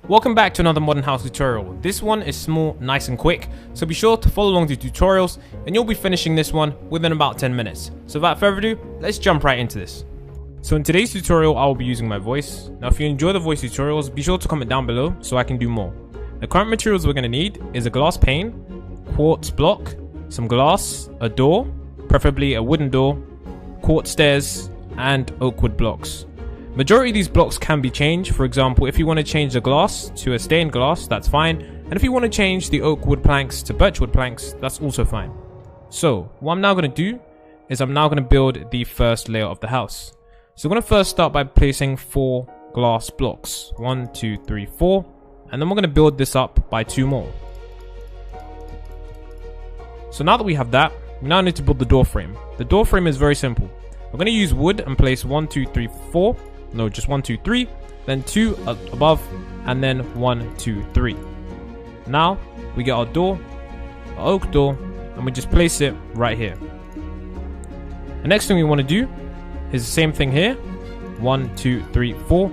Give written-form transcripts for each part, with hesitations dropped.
Welcome back to another modern house tutorial. This one is small, nice and quick, so be sure to follow along the tutorials and you'll be finishing this one within about 10 minutes. So without further ado, let's jump right into this. So in today's tutorial, I will be using my voice. Now if you enjoy the voice tutorials, be sure to comment down below so I can do more. The current materials we're going to need is a glass pane, quartz block, some glass, a door, preferably a wooden door, quartz stairs, and oak wood blocks. Majority of these blocks can be changed. For example, if you want to change the glass to a stained glass, that's fine. And if you want to change the oak wood planks to birch wood planks, that's also fine. So what I'm now going to do is I'm now going to build the first layer of the house. So I'm going to first start by placing 4 glass blocks. 1, 2, 3, 4. And then we're going to build this up by 2 more. So now that we have that, we now need to build the door frame. The door frame is very simple. We're going to use wood and place 1, 2, 3, 4. No, just 1, 2, 3, then 2 above, and then 1, 2, 3. Now we get our door, our oak door, and we just place it right here. The next thing we want to do is the same thing here. 1, 2, 3, 4,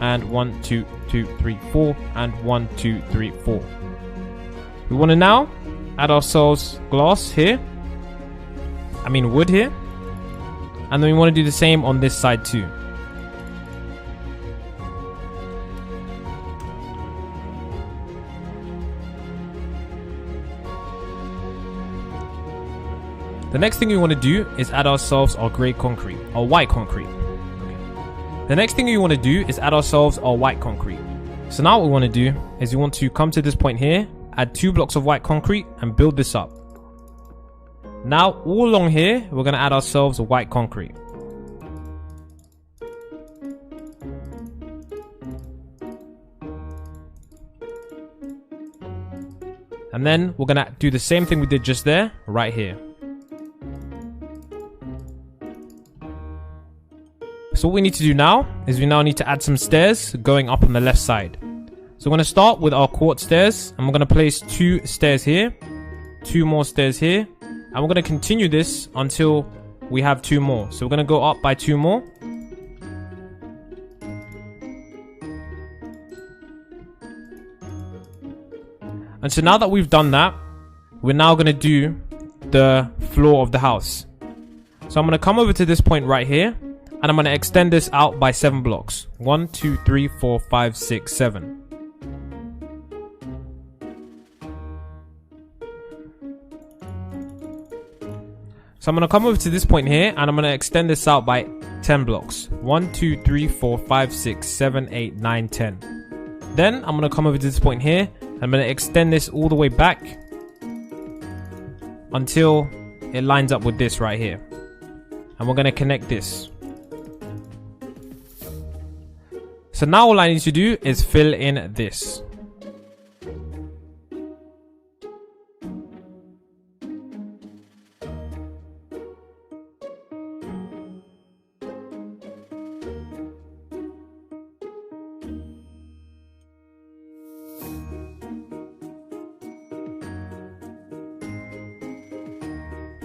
and 1, 2, 2, 3, 4, and 1, 2, 3, 4. We want to now add ourselves glass here. Wood here. And then we want to do the same on this side too. The next thing we want to do is add ourselves our grey concrete, our white concrete. The next thing we want to do is add ourselves our white concrete. So now what we want to do is we want to come to this point here, add 2 blocks of white concrete and build this up. Now all along here, we're going to add ourselves a white concrete. And then we're going to do the same thing we did just there, right here. So what we need to do now is we now need to add some stairs going up on the left side. So we're going to start with our quartz stairs and we're going to place 2 stairs here, 2 more stairs here, and we're going to continue this until we have 2 more. So we're going to go up by 2 more. And so now that we've done that, we're now going to do the floor of the house. So I'm going to come over to this point right here. And I'm going to extend this out by 7 blocks. 1, 2, 3, 4, 5, 6, 7. So I'm going to come over to this point here and I'm going to extend this out by 10 blocks. 1, 2, 3, 4, 5, 6, 7, 8, 9, 10. Then I'm going to come over to this point here and I'm going to extend this all the way back until it lines up with this right here. And we're going to connect this. So now all I need to do is fill in this.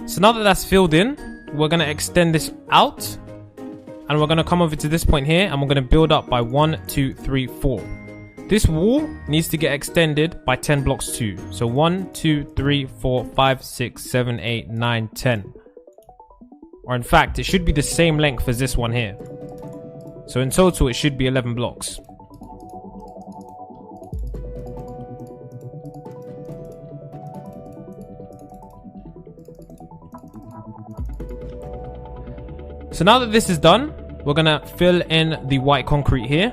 So now that that's filled in, we're going to extend this out. And we're going to come over to this point here and we're going to build up by 1, 2, 3, 4. This wall needs to get extended by 10 blocks too. So 1, 2, 3, 4, 5, 6, 7, 8, 9, 10. Or in fact, it should be the same length as this one here. So in total, it should be 11 blocks. So now that this is done, we're going to fill in the white concrete here.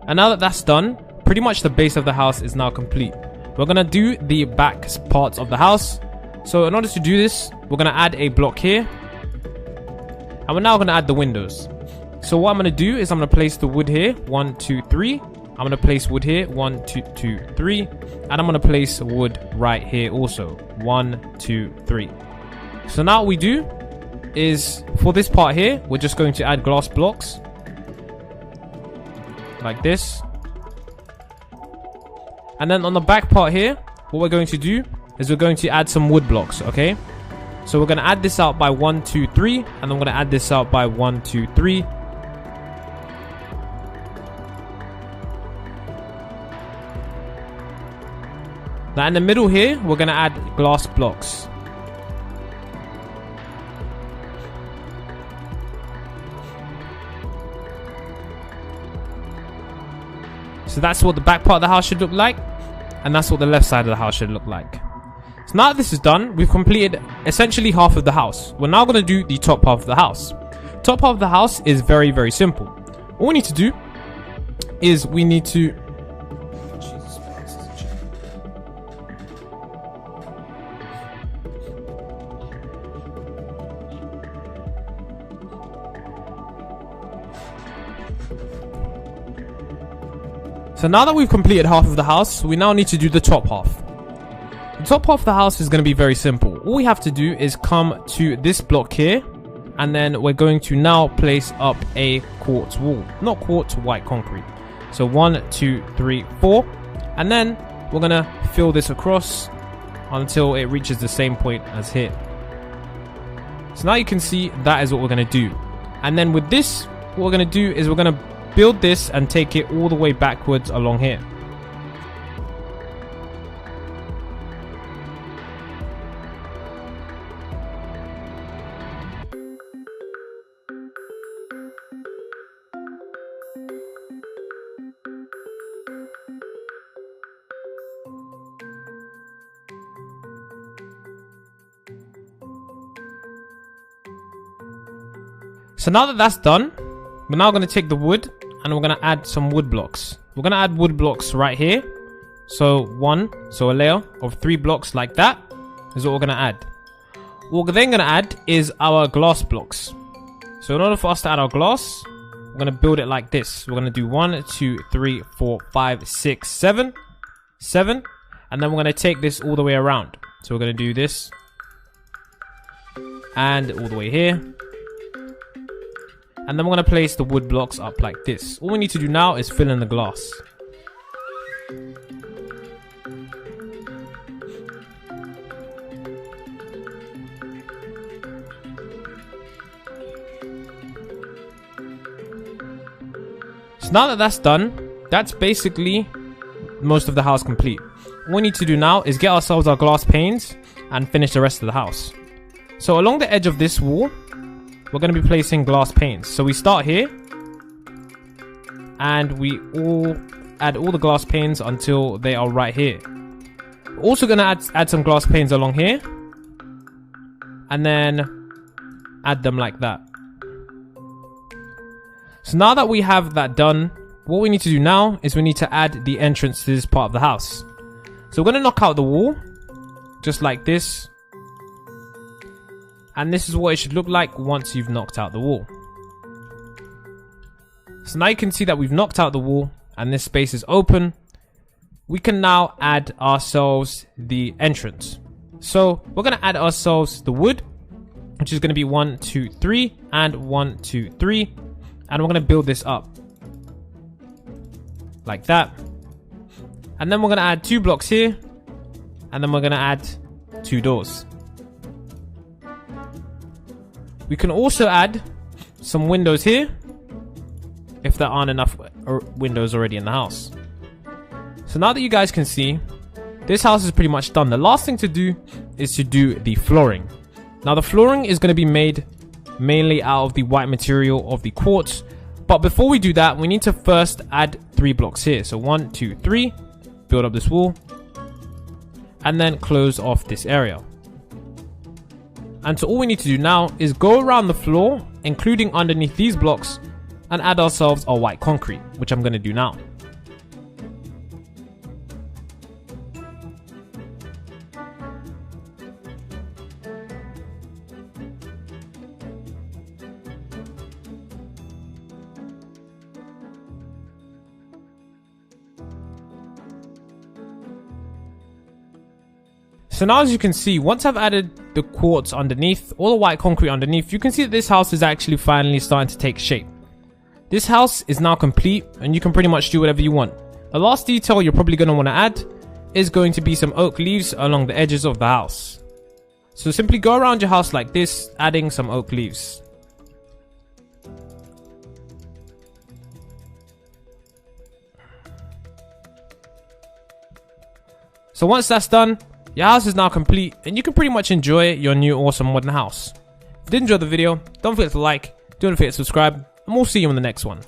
And now that that's done, pretty much the base of the house is now complete. We're going to do the back parts of the house. So in order to do this, we're going to add a block here. And we're now going to add the windows. So what I'm going to do is I'm going to place the wood here. 1, 2, 3. I'm going to place wood here. 1, 2, 2, 3. And I'm going to place wood right here also. 1, 2, 3. So now what we do is for this part here, we're just going to add glass blocks. Like this. And then on the back part here, what we're going to do is we're going to add some wood blocks, okay? So we're going to add this out by 1, 2, 3, and then we're going to add this out by 1, 2, 3. Now in the middle here, we're going to add glass blocks. So that's what the back part of the house should look like, and that's what the left side of the house should look like. So now that this is done, we've completed essentially half of the house. We're now going to do the top half of the house. Top half of the house is very, very simple. All we need to do is we need to... So now that we've completed half of the house, we now need to do the top half. The top half of the house is going to be very simple. All we have to do is come to this block here, and then we're going to now place up a quartz wall. Not quartz, white concrete. So 1, 2, 3, 4. And then we're going to fill this across until it reaches the same point as here. So now you can see that is what we're going to do. And then with this, what we're going to do is we're going to build this and take it all the way backwards along here. So now that that's done, we're now going to take the wood and we're going to add some wood blocks. We're going to add wood blocks right here. So a layer of 3 blocks like that is what we're going to add. What we're then going to add is our glass blocks. So in order for us to add our glass, we're going to build it like this. We're going to do 1, 2, 3, 4, 5, 6, 7. 7. And then we're going to take this all the way around. So we're going to do this. And all the way here. And then we're going to place the wood blocks up like this. All we need to do now is fill in the glass. So now that that's done, that's basically most of the house complete. All we need to do now is get ourselves our glass panes and finish the rest of the house. So along the edge of this wall, we're going to be placing glass panes. So we start here and we all add all the glass panes until they are right here. We're also going to add some glass panes along here and then add them like that. So now that we have that done, what we need to do now is we need to add the entrance to this part of the house. So we're going to knock out the wall just like this. And this is what it should look like once you've knocked out the wall. So now you can see that we've knocked out the wall and this space is open. We can now add ourselves the entrance. So we're going to add ourselves the wood, which is going to be 1, 2, 3 and 1, 2, 3. And we're going to build this up like that. And then we're going to add 2 blocks here. And then we're going to add 2 doors. We can also add some windows here if there aren't enough windows already in the house. So now that you guys can see, this house is pretty much done. The last thing to do is to do the flooring. Now the flooring is going to be made mainly out of the white material of the quartz. But before we do that, we need to first add 3 blocks here. So 1, 2, 3, build up this wall, and then close off this area. And so all we need to do now is go around the floor, including underneath these blocks, and add ourselves our white concrete, which I'm going to do now. So now as you can see, once I've added the quartz underneath, all the white concrete underneath, you can see that this house is actually finally starting to take shape. This house is now complete and you can pretty much do whatever you want. The last detail you're probably going to want to add is going to be some oak leaves along the edges of the house. So simply go around your house like this, adding some oak leaves. So once that's done, your house is now complete and you can pretty much enjoy your new awesome modern house. If you did enjoy the video, don't forget to like, don't forget to subscribe, and we'll see you in the next one.